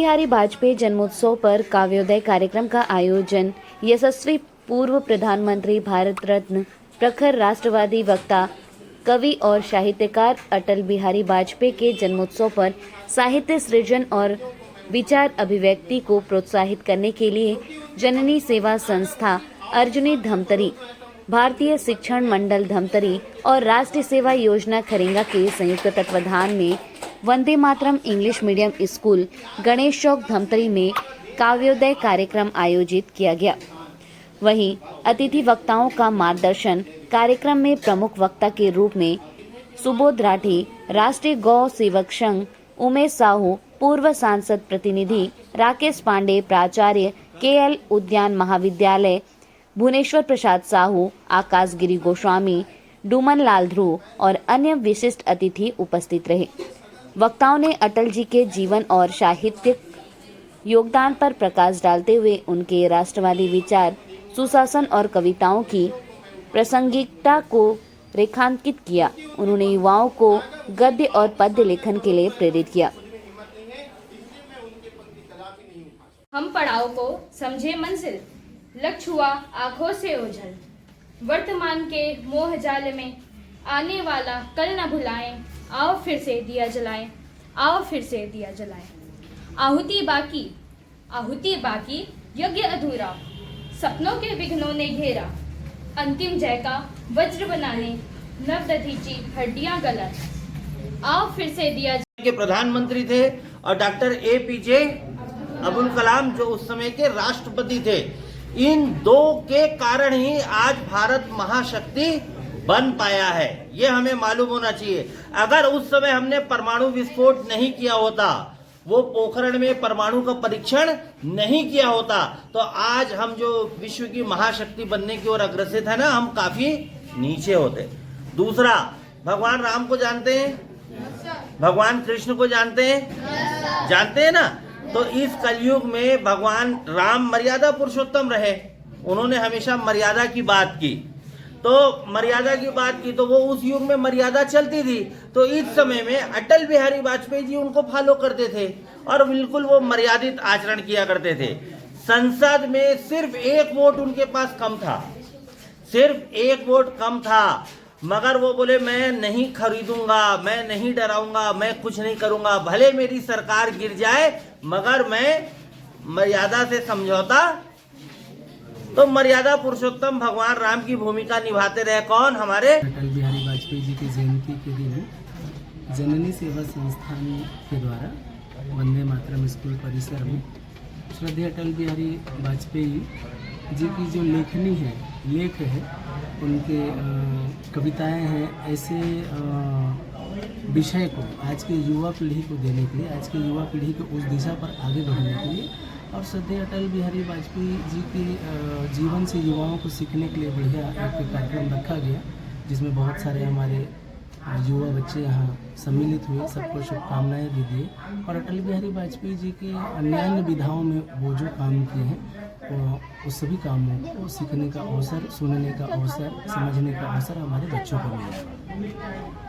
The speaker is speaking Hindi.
बिहारी वाजपेयी जन्मोत्सव पर काव्योदय कार्यक्रम का आयोजन यशस्वी पूर्व प्रधानमंत्री भारत रत्न प्रखर राष्ट्रवादी वक्ता कवि और साहित्यकार अटल बिहारी वाजपेयी के जन्मोत्सव पर साहित्य सृजन और विचार अभिव्यक्ति को प्रोत्साहित करने के लिए जननी सेवा संस्था अर्जुनी धमतरी, भारतीय शिक्षण मंडल धमतरी और राष्ट्रीय सेवा योजना खरेंगा के संयुक्त तत्वाधान में Vande Mataram English medium school Ganesh चौक धमतरी में काव्योदय कार्यक्रम आयोजित किया गया। वहीं अतिथि वक्ताओं का मार्गदर्शन कार्यक्रम में प्रमुख वक्ता के रूप में सुबोध राठी, राष्ट्रीय गौ सेवक संघ, उमेश साहू, पूर्व सांसद प्रतिनिधि राकेश पांडे, प्राचार्य केएल उद्यान महाविद्यालय, भुवनेश्वर प्रसाद साहू, आकाश गिरी गोस्वामी, डूमन लाल ध्रुव और अन्य विशिष्ट अतिथि उपस्थित रहे। वक्ताओं ने अटल जी के जीवन और साहित्यिक योगदान पर प्रकाश डालते हुए उनके राष्ट्रवादी विचार, सुशासन और कविताओं की प्रासंगिकता को रेखांकित किया। उन्होंने युवाओं को गद्य और पद्य लेखन के लिए प्रेरित किया। हम पड़ाव को समझे मंजिल, लक्ष्य हुआ आंखों से ओझल। वर्तमान के मोह जाल में आने वाला कल न भुलाएं, आओ फिर से दिया जलाएं, आओ फिर से दिया जलाएं। आहुति बाकी यज्ञ अधूरा, सपनों के विघ्नों ने घेरा। अंतिम जय का वज्र बनाने नवदधीची हड्डियां गलत, आओ फिर से दिया के प्रधानमंत्री थे और डॉक्टर एपीजे अब्दुल कलाम जो उस समय के राष्ट्रपति थे। इन दो के कारण ही आज भारत महाशक्ति बन पाया है, ये हमें मालूम होना चाहिए। अगर उस समय हमने परमाणु विस्फोट नहीं किया होता, वो पोखरण में परमाणु का परीक्षण नहीं किया होता, तो आज हम जो विश्व की महाशक्ति बनने की ओर अग्रसित है ना, हम काफी नीचे होते। दूसरा, भगवान राम को जानते हैं, भगवान कृष्ण को जानते हैं, जानते हैं ना। तो इस कलयुग में भगवान राम मर्यादा पुरुषोत्तम रहे, उन्होंने हमेशा मर्यादा की बात की। तो मर्यादा की बात की तो वो उस युग में मर्यादा चलती थी। तो इस समय में अटल बिहारी वाजपेयी जी उनको फॉलो करते थे और बिल्कुल वो मर्यादित आचरण किया करते थे। संसद में सिर्फ एक वोट उनके पास कम था, सिर्फ एक वोट कम था, मगर वो बोले मैं नहीं खरीदूंगा, मैं नहीं डराऊंगा, मैं कुछ नहीं करूंगा, भले मेरी सरकार गिर जाए मगर मैं मर्यादा से समझौता। तो मर्यादा पुरुषोत्तम भगवान राम की भूमिका निभाते रहे। कौन? हमारे अटल बिहारी वाजपेयी जी की जयंती के दिन जननी सेवा संस्थान के द्वारा वंदे मातरम स्कूल परिसर में श्रद्धेय अटल बिहारी वाजपेयी जी की जो लेखनी है, लेख है, उनके कविताएं हैं, ऐसे विषय को आज के युवा पीढ़ी को देने के लिए, आज के युवा पीढ़ी को उस दिशा पर आगे बढ़ने के लिए और श्रद्धेय अटल बिहारी वाजपेयी जी के जीवन से युवाओं को सीखने के लिए बढ़िया एक कार्यक्रम रखा गया, जिसमें बहुत सारे हमारे युवा बच्चे यहाँ सम्मिलित हुए, सबको शुभकामनाएं भी दिए और अटल बिहारी वाजपेयी जी के अन्य विधाओं में वो जो काम किए हैं उस सभी कामों को सीखने का अवसर, सुनने का अवसर, समझने का अवसर हमारे बच्चों को मिला।